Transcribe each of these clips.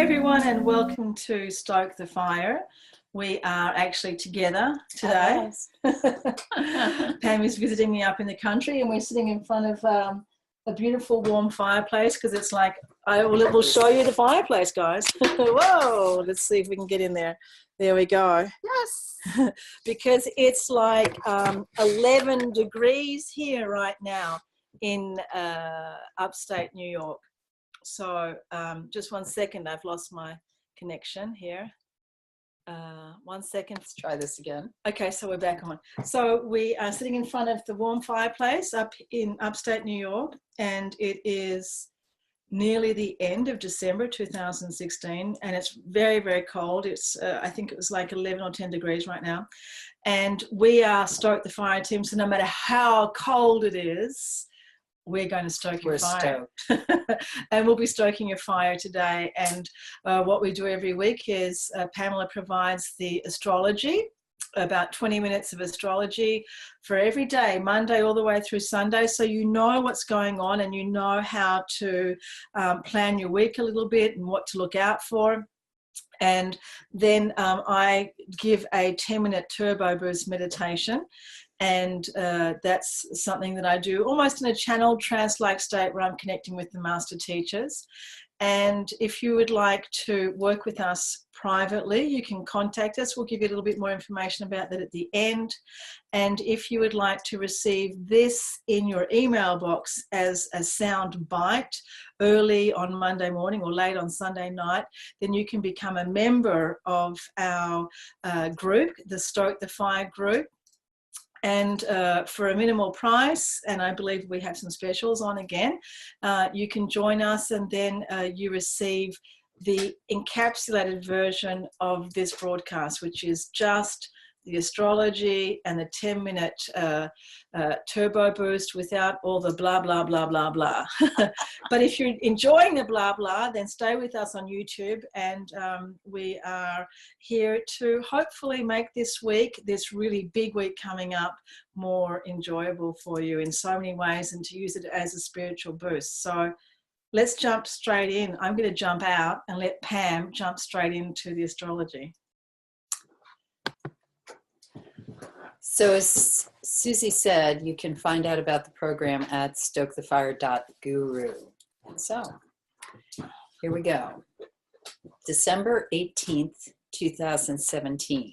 everyone, and welcome to Stoke the Fire. We are actually together today. Pam is visiting me up in the country, and we're sitting in front of a beautiful warm fireplace because it's like, we'll show you the fireplace, guys. Whoa, let's see if we can get in there. There we go. Yes. Because it's like 11 degrees here right now in upstate New York. So just 1 second, I've lost my connection here. 1 second. Let's try this again. Okay, so we're back on. So we are sitting in front of the warm fireplace up in upstate New York, and it is nearly the end of December 2016, and it's very, very cold. It's I think it was like 11 or 10 degrees right now. And we are Stoke the Fire team, so no matter how cold it is, we're going to stoke your fire. And we'll be stoking your fire today. And what we do every week is Pamela provides the astrology, about 20 minutes of astrology for every day, Monday all the way through Sunday, so you know what's going on and you know how to plan your week a little bit and what to look out for. And then I give a 10-minute turbo boost meditation. And that's something that I do almost in a channeled trance-like state where I'm connecting with the master teachers. And if you would like to work with us privately, you can contact us. We'll give you a little bit more information about that at the end. And if you would like to receive this in your email box as a sound bite early on Monday morning or late on Sunday night, then you can become a member of our group, the Stoke the Fire group. And for a minimal price, and I believe we have some specials on again, you can join us, and then you receive the encapsulated version of this broadcast, which is just the astrology and the 10-minute turbo boost without all the blah, blah, blah, blah, blah. But if you're enjoying the blah, blah, then stay with us on YouTube, and we are here to hopefully make this week, this really big week coming up, more enjoyable for you in so many ways, and to use it as a spiritual boost. So let's jump straight in. I'm going to jump out and let Pam jump straight into the astrology. So as Susie said, you can find out about the program at stokethefire.guru. So here we go. December 18th, 2017.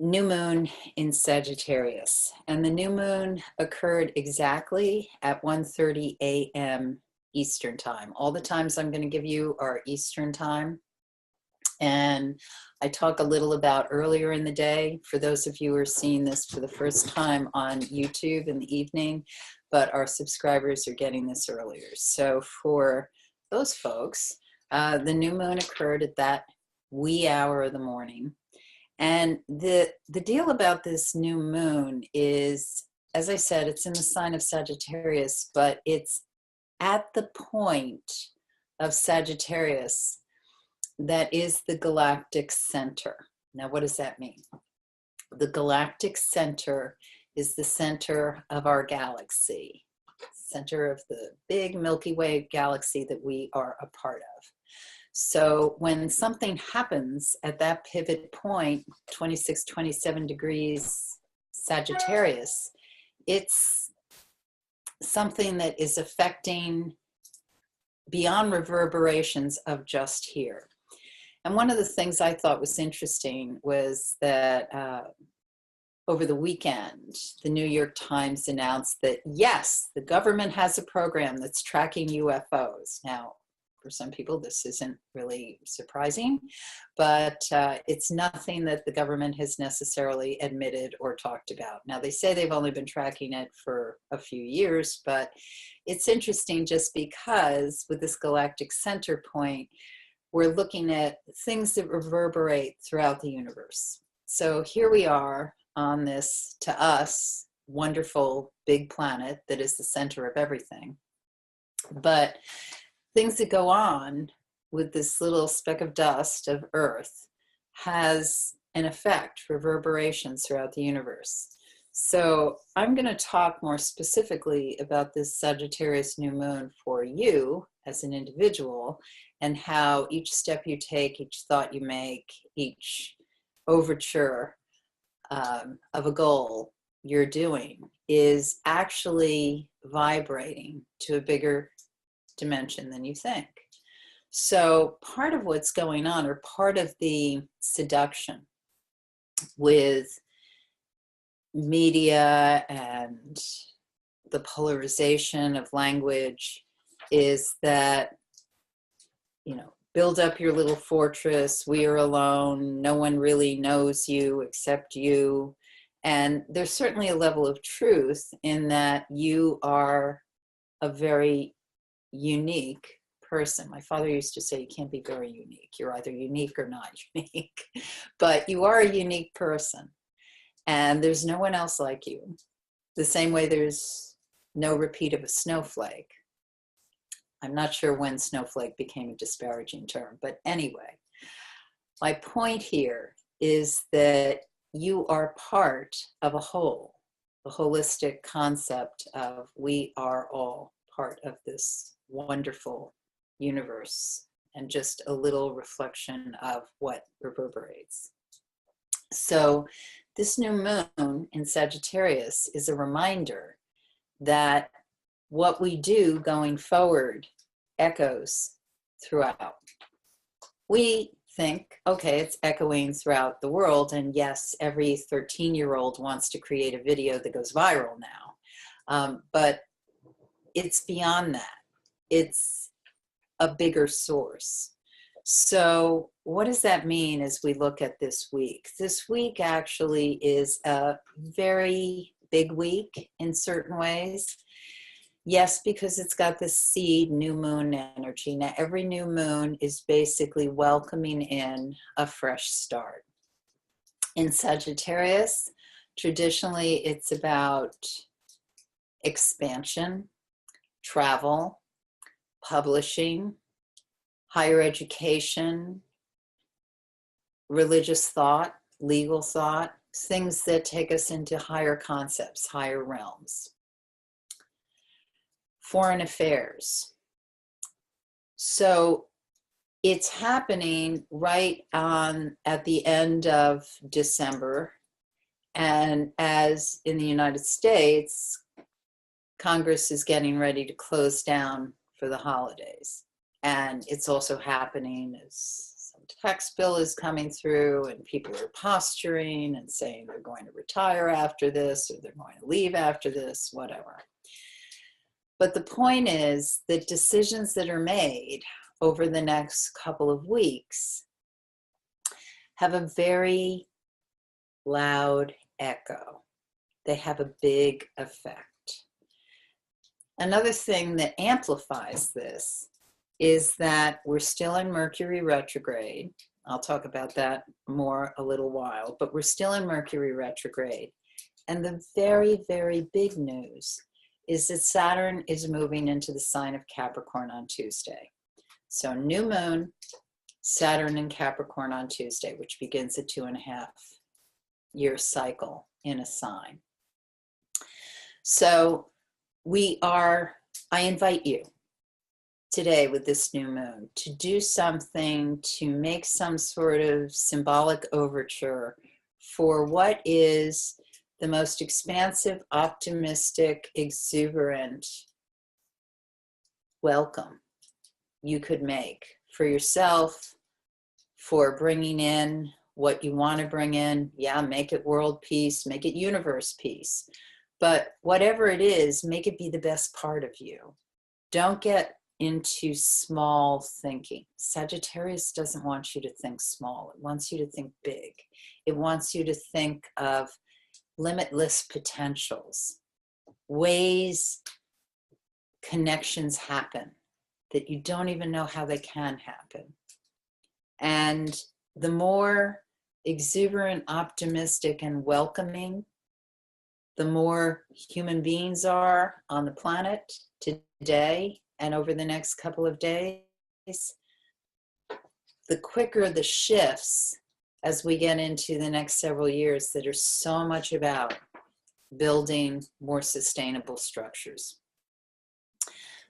New moon in Sagittarius. And the new moon occurred exactly at 1:30 a.m. Eastern time. All the times I'm going to give you are Eastern time. And I talk a little about earlier in the day for those of you who are seeing this for the first time on YouTube in the evening, but our subscribers are getting this earlier. So for those folks, the new moon occurred at that wee hour of the morning. And the deal about this new moon is, as I said, it's in the sign of Sagittarius, but it's at the point of Sagittarius that is the galactic center. Now, what does that mean? The galactic center is the center of our galaxy, center of the big Milky Way galaxy that we are a part of. So when something happens at that pivot point, 26, 27 degrees Sagittarius, it's something that is affecting beyond reverberations of just here. And one of the things I thought was interesting was that over the weekend, the New York Times announced that, yes, the government has a program that's tracking UFOs. Now, for some people, this isn't really surprising, but it's nothing that the government has necessarily admitted or talked about. Now, they say they've only been tracking it for a few years, but it's interesting just because with this galactic center point, we're looking at things that reverberate throughout the universe. So here we are on this, to us, wonderful big planet that is the center of everything. But things that go on with this little speck of dust of Earth has an effect, reverberations throughout the universe. So I'm going to talk more specifically about this Sagittarius new moon for you as an individual, and how each step you take, each thought you make, each overture of a goal you're doing is actually vibrating to a bigger dimension than you think. So part of what's going on, or part of the seduction with media and the polarization of language, is that, you know, build up your little fortress, we are alone, no one really knows you except you. And there's certainly a level of truth in that you are a very unique person. My father used to say, you can't be very unique. You're either unique or not unique, but you are a unique person. And there's no one else like you. The same way there's no repeat of a snowflake. I'm not sure when snowflake became a disparaging term, but anyway, my point here is that you are part of a whole, the holistic concept of we are all part of this wonderful universe, and just a little reflection of what reverberates. So this new moon in Sagittarius is a reminder that what we do going forward echoes throughout. We think, okay, it's echoing throughout the world, and yes, every 13-year-old wants to create a video that goes viral now, but it's beyond that. It's a bigger source. So what does that mean as we look at this week? This week actually is a very big week in certain ways. Yes, because it's got this seed new moon energy. Now, every new moon is basically welcoming in a fresh start. In Sagittarius, traditionally, it's about expansion, travel, publishing, higher education, religious thought, legal thought, things that take us into higher concepts, higher realms. Foreign affairs. So it's happening right on at the end of December. And as in the United States, Congress is getting ready to close down for the holidays. And it's also happening as some tax bill is coming through, and people are posturing and saying they're going to retire after this, or they're going to leave after this, whatever. But the point is that decisions that are made over the next couple of weeks have a very loud echo. They have a big effect. Another thing that amplifies this is that we're still in Mercury retrograde. I'll talk about that more a little while, but we're still in Mercury retrograde. And the very, very big news is that Saturn is moving into the sign of Capricorn on Tuesday. So new moon, Saturn in Capricorn on Tuesday, which begins a 2.5-year cycle in a sign. So I invite you today with this new moon to do something to make some sort of symbolic overture for what is the most expansive, optimistic, exuberant welcome you could make for yourself, for bringing in what you want to bring in. Yeah, make it world peace, make it universe peace. But whatever it is, make it be the best part of you. Don't get into small thinking. Sagittarius doesn't want you to think small. It wants you to think big. It wants you to think of limitless potentials, ways connections happen that you don't even know how they can happen. And the more exuberant, optimistic, and welcoming the more human beings are on the planet today and over the next couple of days, the quicker the shifts as we get into the next several years that are so much about building more sustainable structures.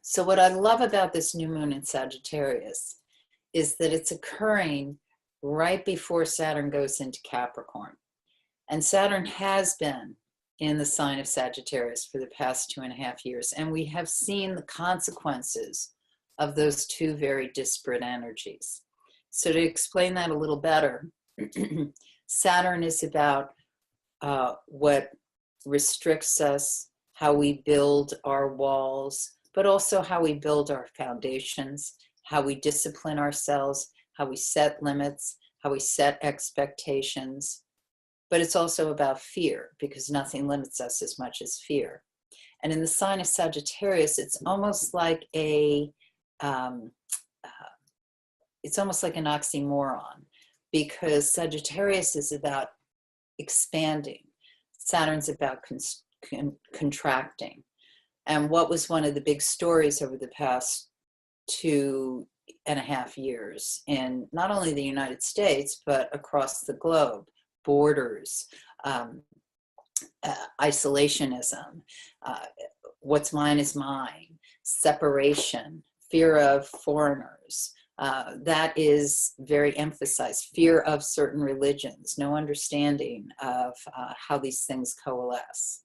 So what I love about this new moon in Sagittarius is that it's occurring right before Saturn goes into Capricorn. And Saturn has been in the sign of Sagittarius for the past 2.5 years. And we have seen the consequences of those two very disparate energies. So to explain that a little better, Saturn is about what restricts us, how we build our walls, but also how we build our foundations, how we discipline ourselves, how we set limits, how we set expectations. But it's also about fear, because nothing limits us as much as fear. And in the sign of Sagittarius, it's almost like an oxymoron, because Sagittarius is about expanding. Saturn's about contracting. And what was one of the big stories over the past 2.5 years in not only the United States, but across the globe? Borders, isolationism, what's mine is mine, separation, fear of foreigners. That is very emphasized. Fear of certain religions, no understanding of how these things coalesce.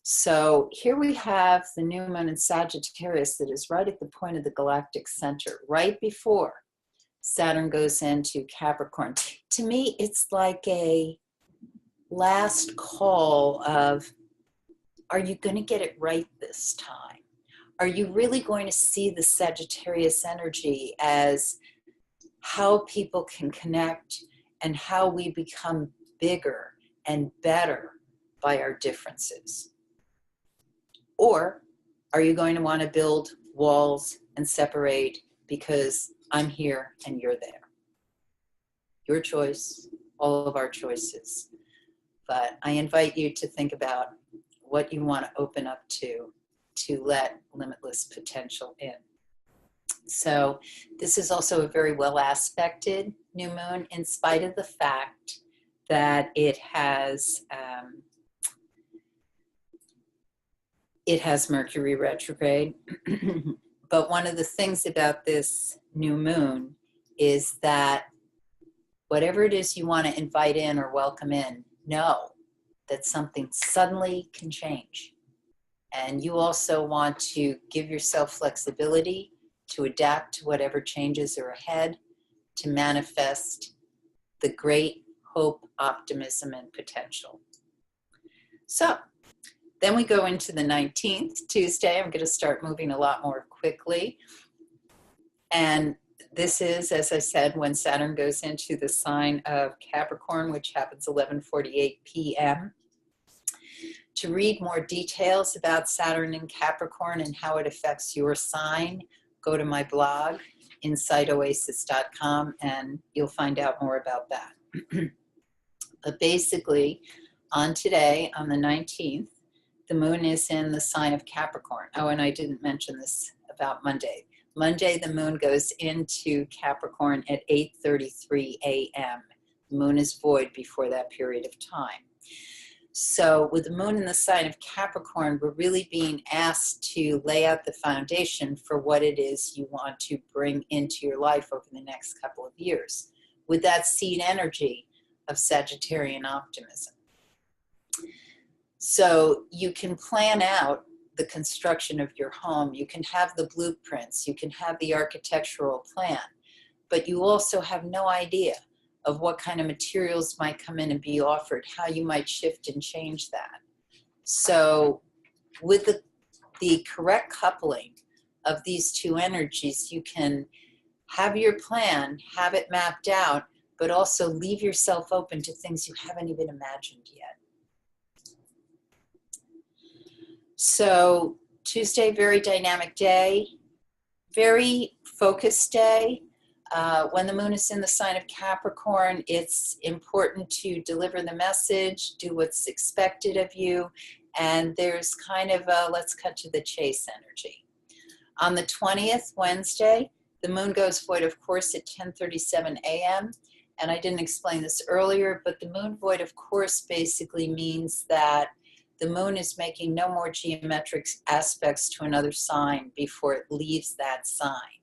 So here we have the new moon in Sagittarius that is right at the point of the galactic center, right before Saturn goes into Capricorn. To me, it's like a last call of, are you going to get it right this time? Are you really going to see the Sagittarius energy as how people can connect and how we become bigger and better by our differences? Or are you going to want to build walls and separate because I'm here and you're there? Your choice, all of our choices. But I invite you to think about what you want to open up to let limitless potential in. So this is also a very well aspected new moon, in spite of the fact that it has Mercury retrograde. But one of the things about this new moon is that whatever it is you want to invite in or welcome in, know that something suddenly can change. And you also want to give yourself flexibility to adapt to whatever changes are ahead, to manifest the great hope, optimism, and potential. So then we go into the 19th, Tuesday. I'm going to start moving a lot more quickly. And this is, as I said, when Saturn goes into the sign of Capricorn, which happens 11:48 p.m. To read more details about Saturn in Capricorn and how it affects your sign, go to my blog, InsightOasis.com, and you'll find out more about that. But basically, on today, on the 19th, the moon is in the sign of Capricorn. Oh, and I didn't mention this about Monday. Monday, the moon goes into Capricorn at 8:33 a.m. The moon is void before that period of time. So with the moon in the sign of Capricorn, we're really being asked to lay out the foundation for what it is you want to bring into your life over the next couple of years, with that seed energy of Sagittarian optimism. So you can plan out the construction of your home, you can have the blueprints, you can have the architectural plan, but you also have no idea of what kind of materials might come in and be offered, how you might shift and change that. So with the correct coupling of these two energies, you can have your plan, have it mapped out, but also leave yourself open to things you haven't even imagined yet. So Tuesday, very dynamic day, very focused day. When the moon is in the sign of Capricorn, it's important to deliver the message, do what's expected of you, and there's kind of a let's cut to the chase energy. On the 20th, Wednesday, the moon goes void, of course, at 10:37 a.m., and I didn't explain this earlier, but the moon void, of course, basically means that the moon is making no more geometric aspects to another sign before it leaves that sign.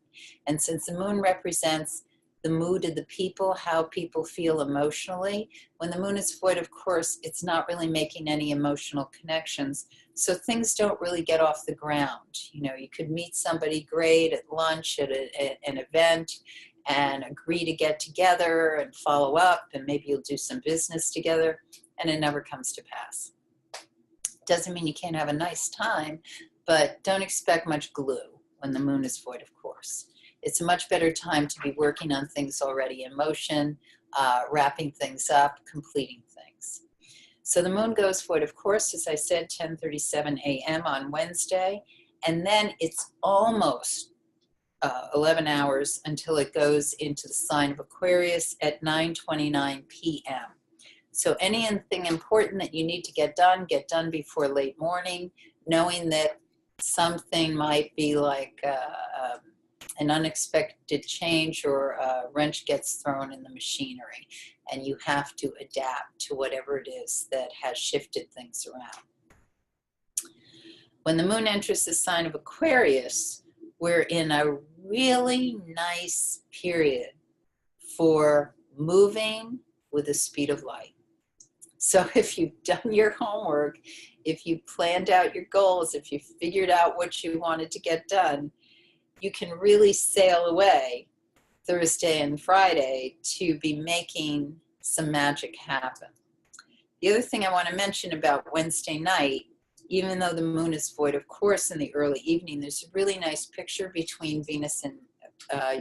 And since the moon represents the mood of the people, how people feel emotionally, when the moon is void of course, it's not really making any emotional connections. So things don't really get off the ground. You know, you could meet somebody great at lunch, at an event, and agree to get together and follow up, and maybe you'll do some business together, and it never comes to pass. Doesn't mean you can't have a nice time, but don't expect much glue when the moon is void of course. It's a much better time to be working on things already in motion, wrapping things up, completing things. So the moon goes void of course, as I said, 10:37 a.m. on Wednesday, and then it's almost 11 hours until it goes into the sign of Aquarius at 9:29 p.m. So anything important that you need to get done before late morning, knowing that something might be like an unexpected change or a wrench gets thrown in the machinery, and you have to adapt to whatever it is that has shifted things around. When the moon enters the sign of Aquarius, we're in a really nice period for moving with the speed of light. So if you've done your homework, if you planned out your goals, if you figured out what you wanted to get done, you can really sail away Thursday and Friday to be making some magic happen. The other thing I want to mention about Wednesday night, even though the moon is void of course in the early evening, there's a really nice picture between Venus and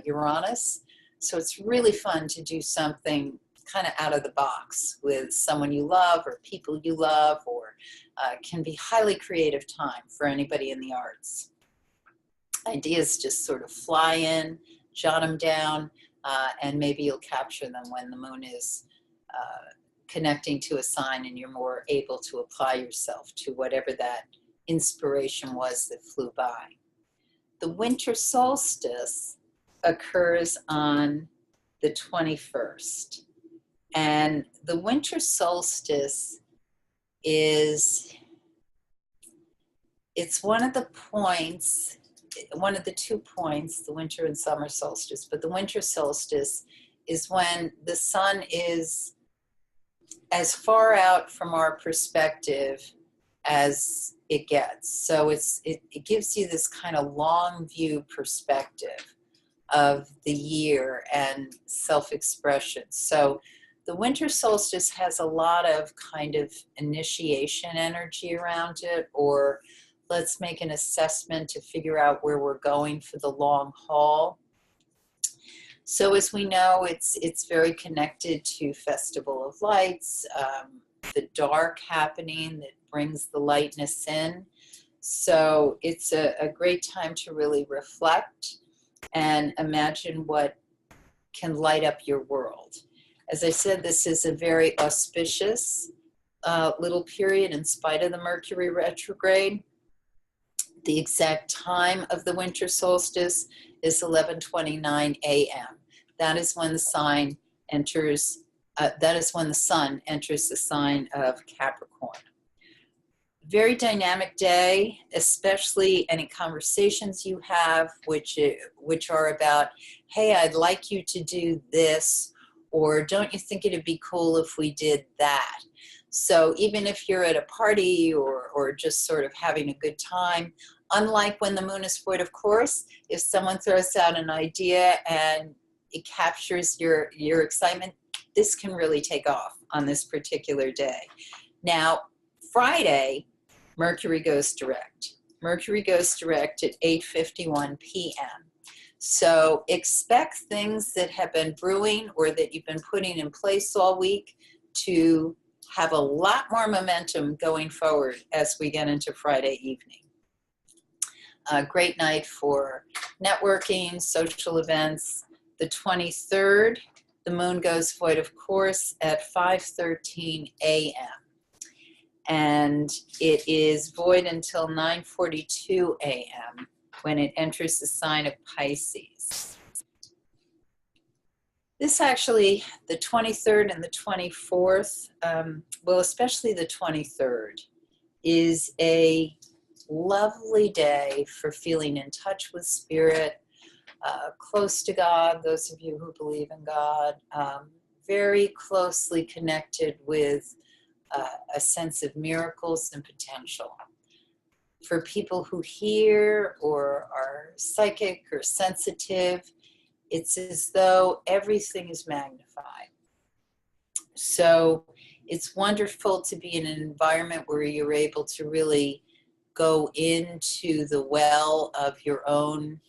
Uranus. So it's really fun to do something kind of out of the box with someone you love or people you love, or can be highly creative time for anybody in the arts. Ideas just sort of fly in, jot them down, and maybe you'll capture them when the moon is connecting to a sign and you're more able to apply yourself to whatever that inspiration was that flew by. The winter solstice occurs on the 21st. And the winter solstice it's one of the points, one of the 2 points, the winter and summer solstice, but the winter solstice is when the sun is as far out from our perspective as it gets. So it gives you this kind of long view perspective of the year and self-expression. So the winter solstice has a lot of kind of initiation energy around it, or let's make an assessment to figure out where we're going for the long haul. So as we know, it's very connected to Festival of Lights, the dark happening that brings the lightness in. So it's a great time to really reflect and imagine what can light up your world. As I said, this is a very auspicious little period in spite of the Mercury retrograde. The exact time of the winter solstice is 11:29 a.m. That is when the sign enters. That is when the sun enters the sign of Capricorn. Very dynamic day, especially any conversations you have, which are about, hey, I'd like you to do this, or don't you think it'd be cool if we did that? So even if you're at a party or just sort of having a good time, unlike when the moon is void of course, if someone throws out an idea and it captures your excitement, this can really take off on this particular day. Now, Friday, Mercury goes direct. Mercury goes direct at 8:51 p.m. So expect things that have been brewing or that you've been putting in place all week to have a lot more momentum going forward as we get into Friday evening. A great night for networking, social events. The 23rd, the moon goes void of course at 5:13 a.m. And it is void until 9:42 a.m. when it enters the sign of Pisces. This actually, the 23rd and the 24th, well, especially the 23rd, is a lovely day for feeling in touch with spirit, close to God, those of you who believe in God, very closely connected with a sense of miracles and potential. For people who hear or are psychic or sensitive, it's as though everything is magnified. So it's wonderful to be in an environment where you're able to really go into the well of your own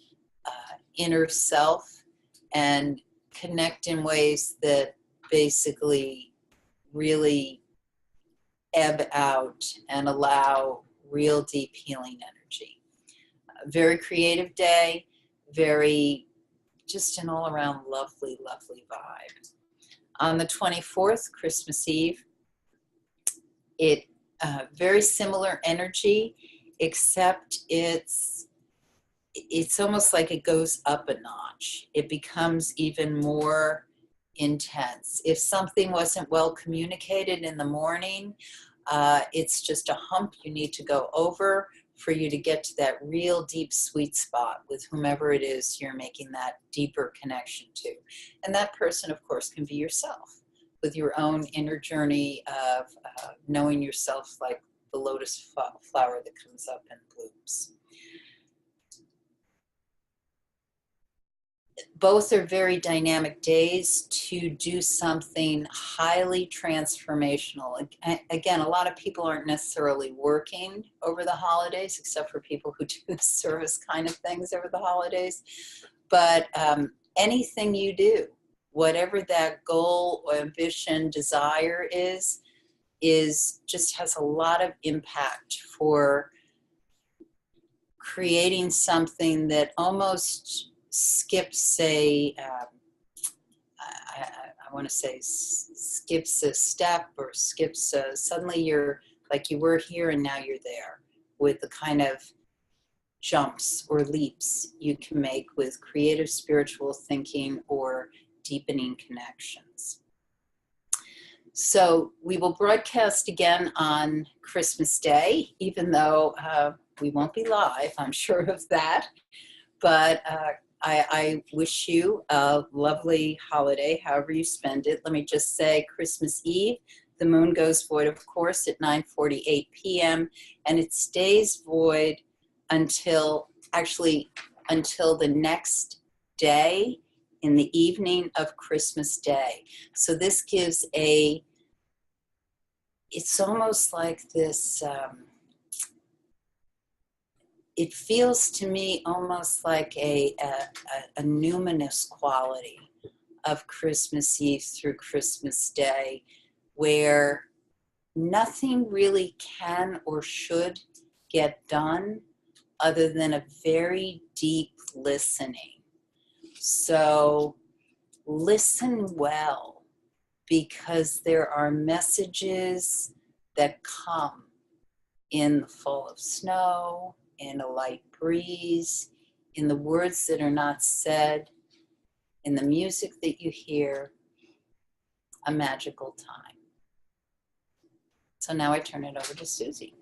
inner self and connect in ways that basically really ebb out and allow real deep healing energy. A very creative day, very just an all-around lovely, lovely vibe. On the 24th, Christmas Eve, it very similar energy, except it's almost like it goes up a notch. It becomes even more intense. If something wasn't well communicated in the morning, it's just a hump you need to go over for you to get to that real deep sweet spot with whomever it is you're making that deeper connection to. And that person, of course, can be yourself with your own inner journey of knowing yourself like the lotus flower that comes up and blooms. Both are very dynamic days to do something highly transformational. Again, a lot of people aren't necessarily working over the holidays, except for people who do service kind of things over the holidays. But anything you do, whatever that goal or ambition, desire is just has a lot of impact for creating something that almost skips I want to say skips a step, or skips suddenly you're like you were here and now you're there, with the kind of jumps or leaps you can make with creative spiritual thinking or deepening connections. So we will broadcast again on Christmas Day, even though we won't be live, I'm sure of that. But I wish you a lovely holiday, however you spend it. Let me just say Christmas Eve, the moon goes void, of course, at 9:48 p.m. and it stays void until the next day in the evening of Christmas Day. So this gives it's almost like this, it feels to me almost like a numinous quality of Christmas Eve through Christmas Day, where nothing really can or should get done other than a very deep listening. So listen well, because there are messages that come in the fall of snow, in a light breeze, in the words that are not said, in the music that you hear, a magical time. So now I turn it over to Susie.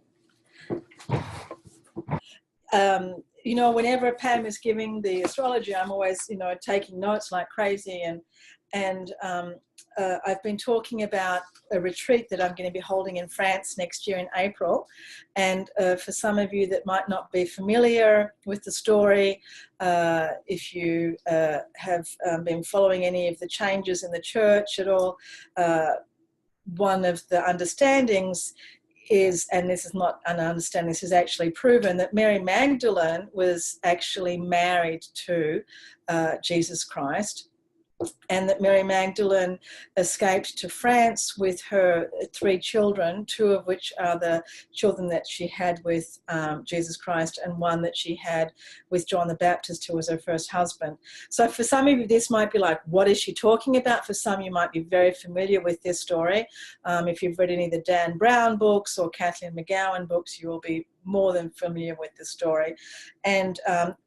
Whenever Pam is giving the astrology, I'm always, taking notes like crazy. And I've been talking about a retreat that I'm going to be holding in France next year in April. And for some of you that might not be familiar with the story, if you have been following any of the changes in the church at all, one of the understandings is, and this is not an understanding, this is actually proven, that Mary Magdalene was actually married to Jesus Christ, and that Mary Magdalene escaped to France with her 3 children, 2 of which are the children that she had with Jesus Christ, and 1 that she had with John the Baptist, who was her first husband. So for some of you, this might be like, what is she talking about? For some, you might be very familiar with this story. If you've read any of the Dan Brown books or Kathleen McGowan books, you will be more than familiar with the story. And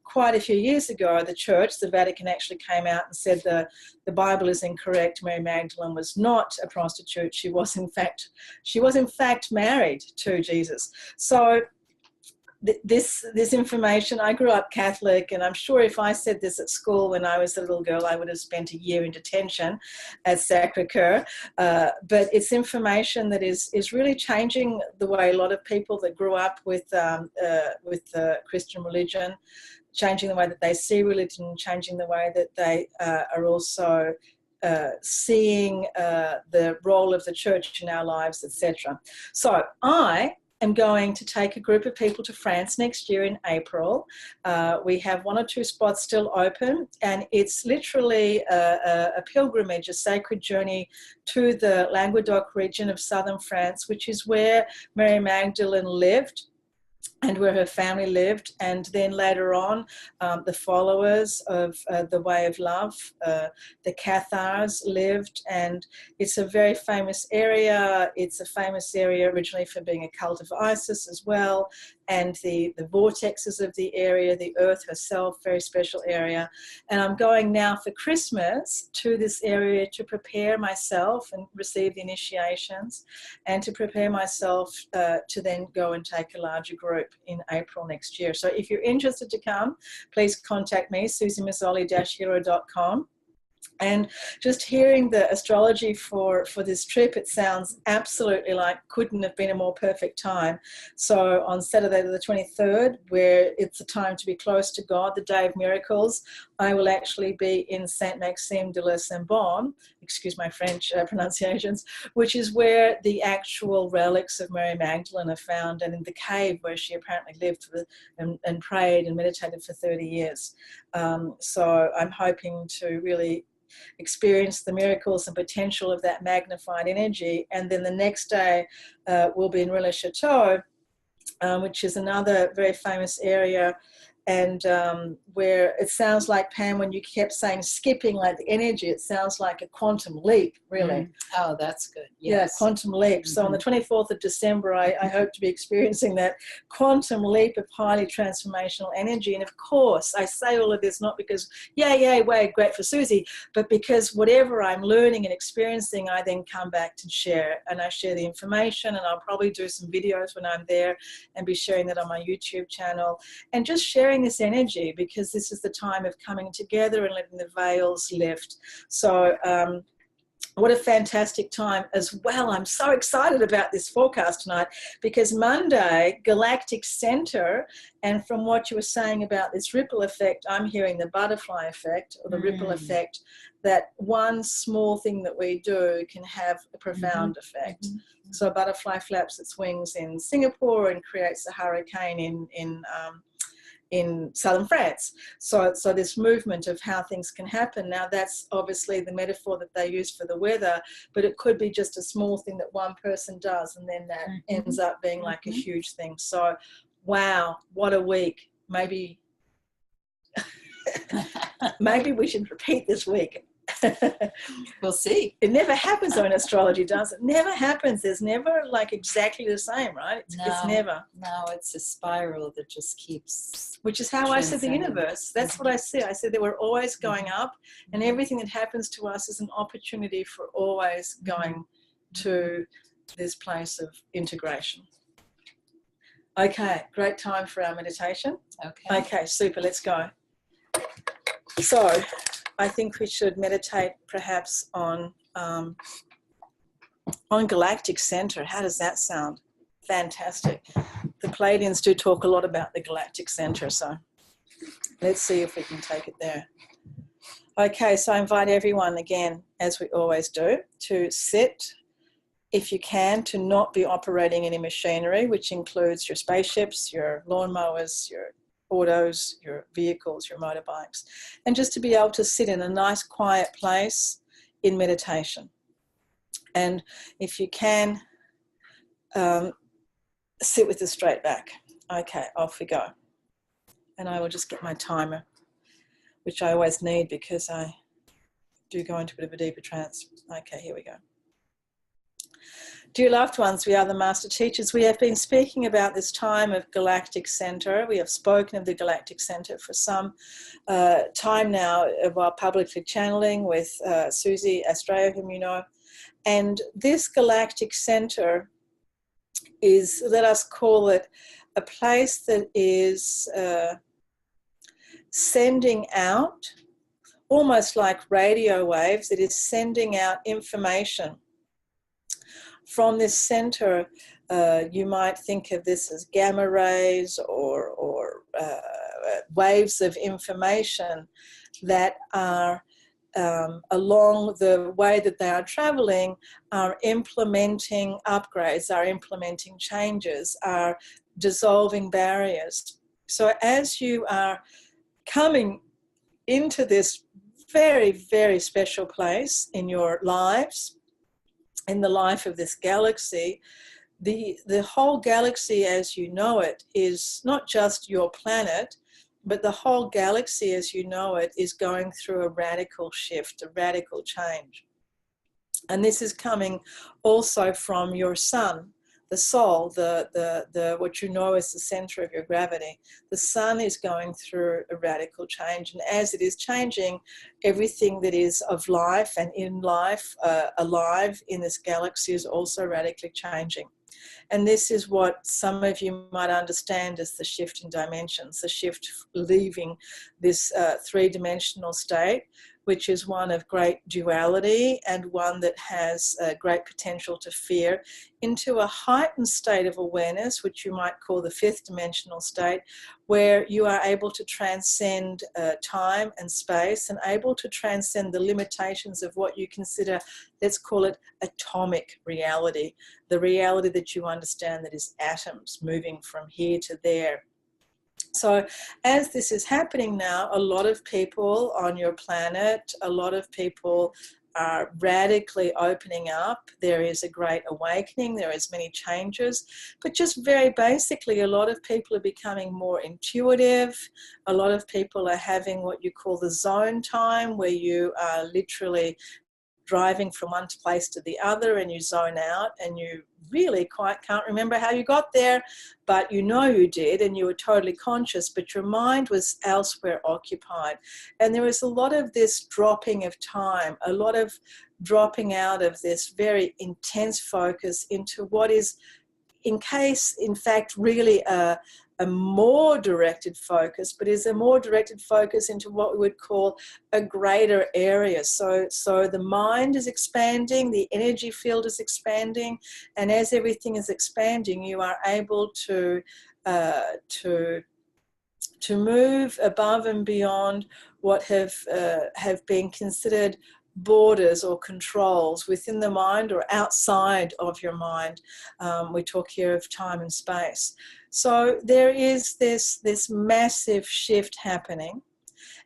quite a few years ago, the church, the Vatican, actually came out and said the Bible is incorrect. Mary Magdalene was not a prostitute. She was in fact married to Jesus. So this information, I grew up Catholic, and I'm sure if I said this at school when I was a little girl, I would have spent a year in detention at Sacré-Cœur. But it's information that is really changing the way a lot of people that grew up with Christian religion, changing the way that they see religion, changing the way that they are also seeing the role of the church in our lives, etc. So I am going to take a group of people to France next year in April. We have 1 or 2 spots still open, and it's literally a pilgrimage, a sacred journey to the Languedoc region of southern France, which is where Mary Magdalene lived and where her family lived. And then later on, the followers of the Way of Love, the Cathars, lived. And it's a very famous area. It's a famous area originally for being a cult of Isis as well. And the vortexes of the area, the earth herself, very special area. And I'm going now for Christmas to this area to prepare myself and receive the initiations, and to prepare myself to then go and take a larger group in April next year. So if you're interested to come, please contact me, susiemazzoli-hero.com. And just hearing the astrology for this trip, it sounds absolutely like couldn't have been a more perfect time. So on Saturday the 23rd, where it's a time to be close to God, the day of miracles, I will actually be in Saint Maxime de la Sainte-Bonne, excuse my French pronunciations, which is where the actual relics of Mary Magdalene are found, and in the cave where she apparently lived and prayed and meditated for 30 years. So I'm hoping to really experience the miracles and potential of that magnified energy. And then the next day we'll be in Relais-Château, which is another very famous area, and where it sounds like, Pam, when you kept saying skipping, like the energy, it sounds like a quantum leap, really. Oh, that's good. Yes. Yeah, quantum leap. So on the 24th of December, I hope to be experiencing that quantum leap of highly transformational energy. And of course, I say all of this not because, yay, great for Susie, but because whatever I'm learning and experiencing, I then come back to share. And I share the information, and I'll probably do some videos when I'm there and be sharing that on my YouTube channel. And just sharing this energy, because this is the time of coming together and letting the veils lift. So what a fantastic time as well. I'm so excited about this forecast tonight, because Monday, Galactic Center, and from what you were saying about this ripple effect, I'm hearing the butterfly effect, or the ripple effect, that one small thing that we do can have a profound effect. So a butterfly flaps its wings in Singapore and creates a hurricane in southern France. So this movement of how things can happen. Now that's obviously the metaphor that they use for the weather, but it could be just a small thing that one person does, and then that ends up being like a huge thing. So wow, what a week. Maybe we should repeat this week. We'll see. It never happens though in astrology, does it? Never happens. There's never like exactly the same, right? It's never. No, it's a spiral that just keeps. Which is how I see the universe. That's what I see. I see that we're always going up, and everything that happens to us is an opportunity for always going to this place of integration. Okay, great time for our meditation. Okay, super. Let's go. So I think we should meditate perhaps on Galactic Center. How does that sound? Fantastic. The Pleiadians do talk a lot about the Galactic Center, so let's see if we can take it there. Okay, so I invite everyone again, as we always do, to sit, if you can, to not be operating any machinery, which includes your spaceships, your lawnmowers, your autos, your vehicles, your motorbikes, and just to be able to sit in a nice quiet place in meditation. And if you can, sit with a straight back. Okay, off we go. And I will just get my timer, which I always need because I do go into a bit of a deeper trance. Okay, here we go. Dear loved ones, we are the Master Teachers. We have been speaking about this time of Galactic Center. We have spoken of the Galactic Center for some time now while publicly channeling with Susie Estrella, whom you know. And this Galactic Center is, let us call it, a place that is sending out, almost like radio waves, it is sending out information from this center. You might think of this as gamma rays or waves of information that are along the way that they are traveling, are implementing upgrades, are implementing changes, are dissolving barriers. So as you are coming into this very, very special place in your lives, in the life of this galaxy, the whole galaxy as you know it is not just your planet, but the whole galaxy as you know it is going through a radical shift, a radical change. And this is coming also from your sun, the soul, the what you know as the center of your gravity. The sun is going through a radical change, and as it is changing, everything that is of life and in life, alive in this galaxy is also radically changing. And this is what some of you might understand as the shift in dimensions, the shift leaving this three-dimensional state, which is one of great duality and one that has great potential to fear, into a heightened state of awareness, which you might call the fifth dimensional state, where you are able to transcend time and space and able to transcend the limitations of what you consider, let's call it atomic reality, the reality that you understand that is atoms moving from here to there. So as this is happening now, a lot of people on your planet, a lot of people are radically opening up. There is a great awakening. There is many changes, but just very basically, a lot of people are becoming more intuitive. A lot of people are having what you call the zone time, where you are literally driving from one place to the other and you zone out and you really quite can't remember how you got there, but you know you did and you were totally conscious, but your mind was elsewhere occupied. And there was a lot of this dropping of time, a lot of dropping out of this very intense focus into what is, in fact, really a more directed focus, but is a more directed focus into what we would call a greater area. So the mind is expanding, the energy field is expanding, and as everything is expanding, you are able to move above and beyond what have been considered borders or controls within the mind or outside of your mind. We talk here of time and space. So there is this massive shift happening.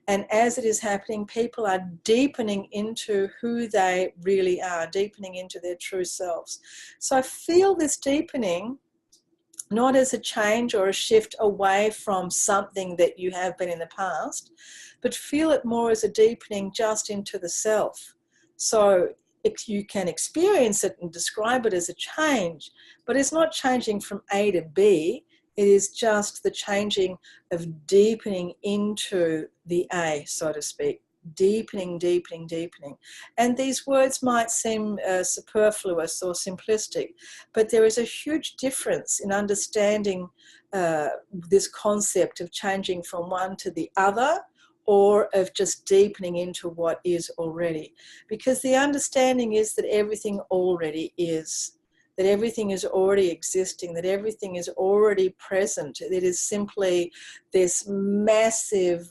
And as it is happening, people are deepening into who they really are, deepening into their true selves. So I feel this deepening not as a change or a shift away from something that you have been in the past, but feel it more as a deepening just into the self. So if you can experience it and describe it as a change, but it's not changing from A to B, it is just the changing of deepening into the A, so to speak. Deepening, deepening, deepening. And these words might seem superfluous or simplistic, but there is a huge difference in understanding this concept of changing from one to the other, or of just deepening into what is already. Because the understanding is that everything already is, that everything is already existing, that everything is already present. It is simply this massive,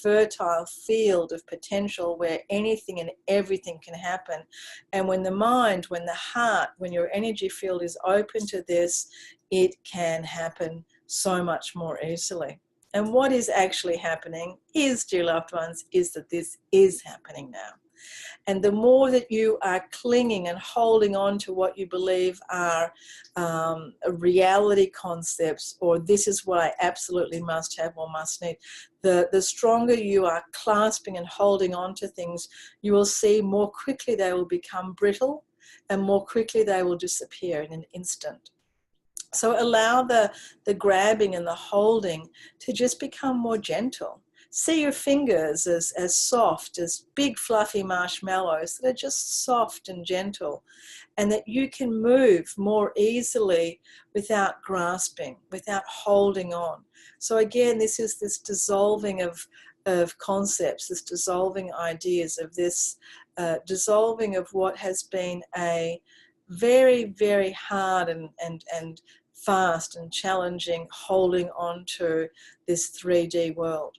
fertile field of potential where anything and everything can happen. And when the mind, when the heart, when your energy field is open to this, it can happen so much more easily. And what is actually happening is, dear loved ones, is that this is happening now. And the more that you are clinging and holding on to what you believe are reality concepts, or this is what I absolutely must have or must need, the stronger you are clasping and holding on to things, you will see more quickly they will become brittle. and more quickly they will disappear in an instant. So allow the grabbing and the holding to just become more gentle. See your fingers as soft as big fluffy marshmallows that are just soft and gentle, and that you can move more easily without grasping, without holding on. So again, this is this dissolving of concepts, this dissolving ideas, of this dissolving of what has been a very, very hard and fast and challenging holding on to this 3D world.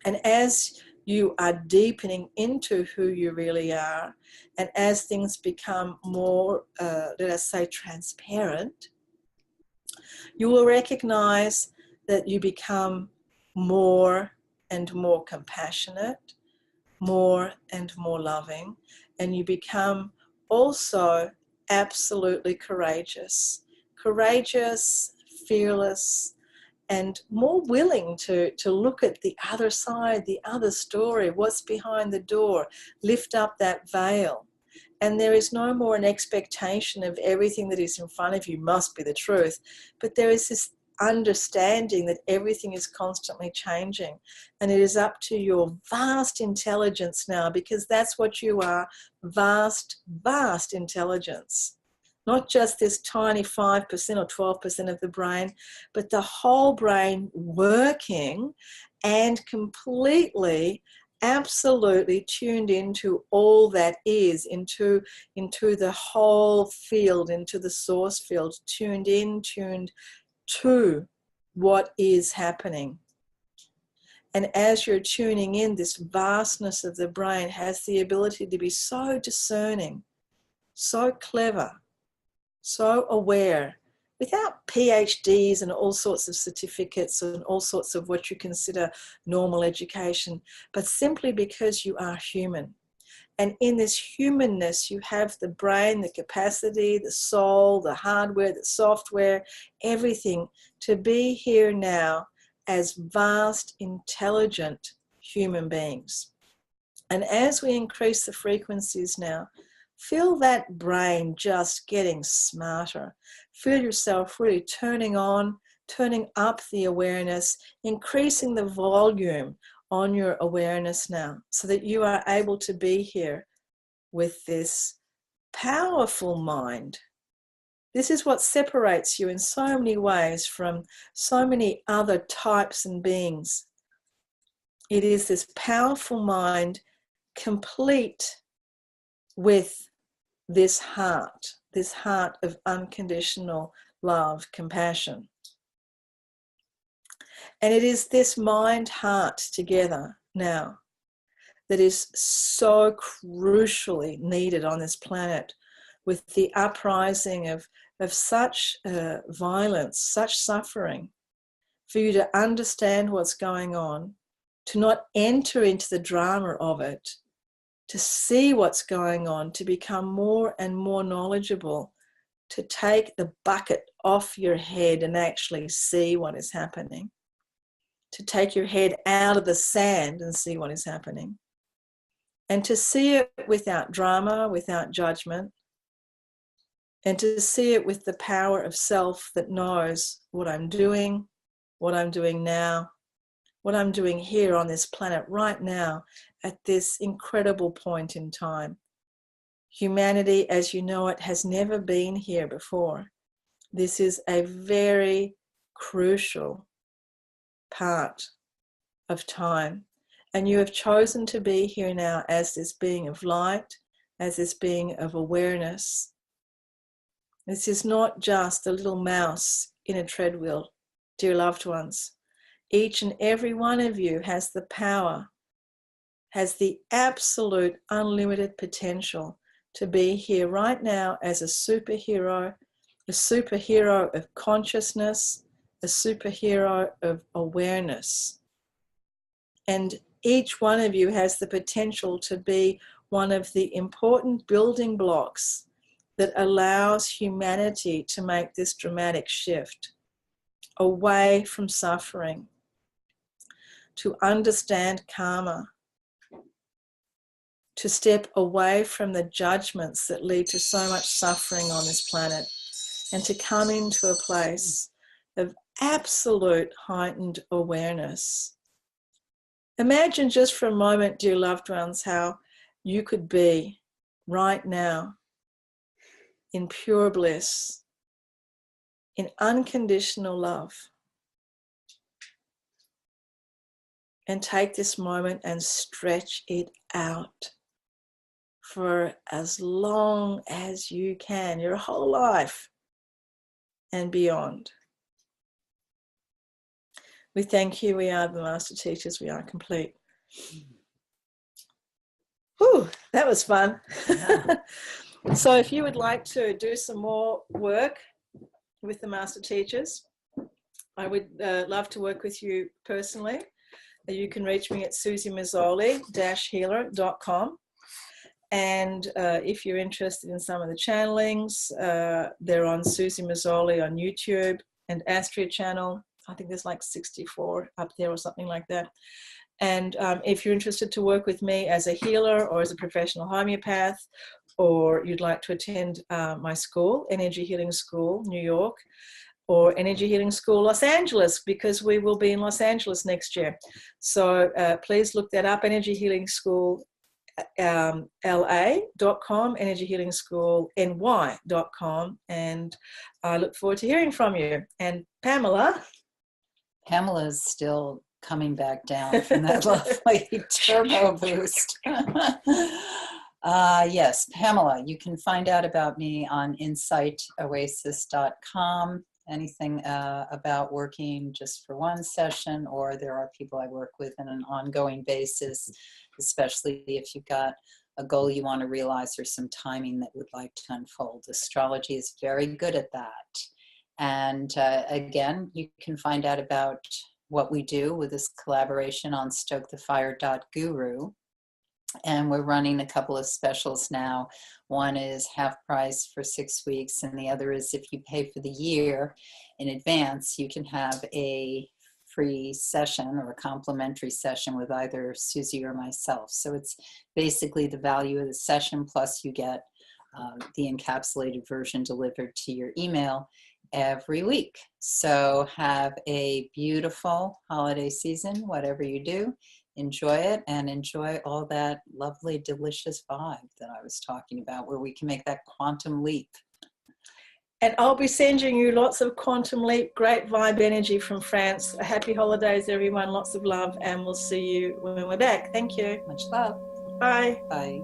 And as you are deepening into who you really are, and as things become more, let us say, transparent, you will recognize that you become more and more compassionate, more and more loving, and you become also absolutely courageous, fearless, and more willing to look at the other side, the other story, what's behind the door, lift up that veil. And there is no more an expectation of everything that is in front of you must be the truth, but there is this understanding that everything is constantly changing, and it is up to your vast intelligence now, because that's what you are, vast intelligence. Not just this tiny 5% or 12% of the brain, but the whole brain working and completely, absolutely tuned into all that is, into the whole field, into the source field, tuned to what is happening. And as you're tuning in, this vastness of the brain has the ability to be so discerning, so clever, so aware, without PhDs and all sorts of certificates and all sorts of what you consider normal education, but simply because you are human. And in this humanness, you have the brain, the capacity, the soul, the hardware, the software, everything to be here now as vast, intelligent human beings. And as we increase the frequencies now, feel that brain just getting smarter. Feel yourself really turning up the awareness, increasing the volume on your awareness now, so that you are able to be here with this powerful mind. This is what separates you in so many ways from so many other types and beings. It is this powerful mind, complete with this heart of unconditional love, compassion. And it is this mind-heart together now that is so crucially needed on this planet, with the uprising of such violence, such suffering, for you to understand what's going on, to not enter into the drama of it, to see what's going on, to become more and more knowledgeable, to take the bucket off your head and actually see what is happening, to take your head out of the sand and see what is happening, and to see it without drama, without judgment, and to see it with the power of self that knows what I'm doing now, what I'm doing here on this planet right now at this incredible point in time. Humanity, as you know it, has never been here before. This is a very crucial part of time. And you have chosen to be here now as this being of light, as this being of awareness. This is not just a little mouse in a treadmill, dear loved ones. Each and every one of you has the power, has the absolute unlimited potential to be here right now as a superhero of consciousness, a superhero of awareness. And each one of you has the potential to be one of the important building blocks that allows humanity to make this dramatic shift away from suffering, to understand karma, to step away from the judgments that lead to so much suffering on this planet, and to come into a place of absolute heightened awareness. Imagine just for a moment, dear loved ones, how you could be right now in pure bliss, in unconditional love. And take this moment and stretch it out for as long as you can, your whole life and beyond. We thank you. We are the Master Teachers. We are complete. Whew, that was fun. Yeah. So if you would like to do some more work with the Master Teachers, I would love to work with you personally. You can reach me at susiemazzoli-healer.com. And if you're interested in some of the channelings, they're on Susie Mazzoli on YouTube and Astria channel. I think there's like 64 up there or something like that. And if you're interested to work with me as a healer or as a professional homeopath, or you'd like to attend my school, Energy Healing School, New York, or Energy Healing School, Los Angeles, because we will be in Los Angeles next year. So please look that up, Energy Healing School LA.com, Energy Healing School NY.com, and I look forward to hearing from you. And Pamela's still coming back down from that lovely turbo boost. Yes, Pamela, you can find out about me on insightoasis.com. Anything about working just for one session, or there are people I work with on an ongoing basis, especially if you've got a goal you want to realize or some timing that would like to unfold. Astrology is very good at that. And again, you can find out about what we do with this collaboration on stokethefire.guru. And we're running a couple of specials now. One is half price for 6 weeks, and the other is if you pay for the year in advance, you can have a free session or a complimentary session with either Susie or myself. So it's basically the value of the session, plus you get the encapsulated version delivered to your email every week. So have a beautiful holiday season, whatever you do. Enjoy it, and enjoy all that lovely, delicious vibe that I was talking about, where we can make that quantum leap. And I'll be sending you lots of quantum leap, great vibe energy from France. Happy holidays, everyone. Lots of love, and we'll see you when we're back. Thank you. Much love. Bye. Bye.